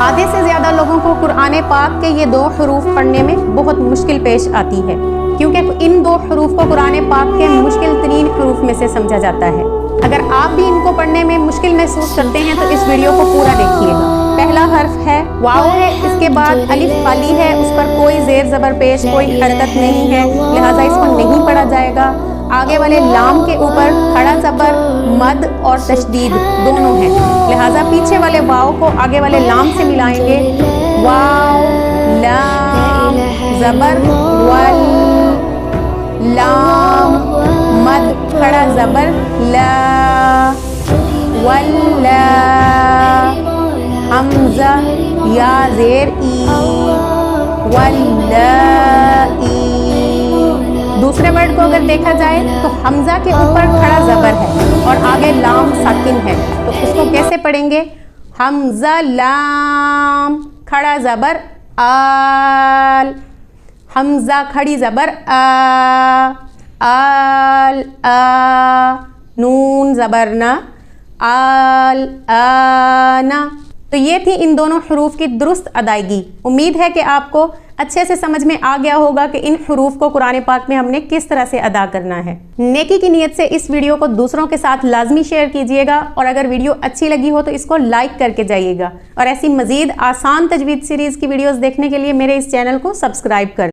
आधे से ज़्यादा लोगों को कुरान पाक के ये 2 हरूफ पढ़ने में बहुत मुश्किल पेश आती है, क्योंकि इन 2 हरूफ को कुरान पाक के मुश्किल तरीन हरूफ में से समझा जाता है। अगर आप भी इनको पढ़ने में मुश्किल महसूस करते हैं तो इस वीडियो को पूरा देखिएगा। पहला हर्फ है वाव है, इसके बाद अलिफ खाली है, उस पर कोई जेर ज़बर पेश कोई हरकत नहीं है, लिहाजा इसको नहीं पढ़ा जाएगा। आगे वाले लाम के ऊपर खड़ा ज़बर, मद और तशदीद दोनों हैं, लिहाजा पीछे वाले वाव को आगे वाले लाम से मिलाएंगे। वाव लाम ज़बर वल, लाम मद खड़ा ज़बर ला, वल्ला हमज़ा या ज़ेर ई, वल्लाई। दूसरे वर्ड को अगर देखा जाए तो हमज़ा के ऊपर खड़ा ज़बर है और आगे लाम साकिन है, तो उसको कैसे पढ़ेंगे? हमज़ा लाम खड़ा ज़बर आल, हमज़ा खड़ी ज़बर आल आ, नून ज़बर ना आल आना। तो ये थी इन दोनों हरूफ की दुरुस्त अदायगी। उम्मीद है कि आपको अच्छे से समझ में आ गया होगा कि इन हरूफ को कुरान पाक में हमने किस तरह से अदा करना है। नेकी की नीयत से इस वीडियो को दूसरों के साथ लाजमी शेयर कीजिएगा, और अगर वीडियो अच्छी लगी हो तो इसको लाइक करके जाइएगा, और ऐसी मज़ीद आसान तजवीद सीरीज़ की वीडियोज़ देखने के लिए मेरे इस चैनल को सब्सक्राइब कर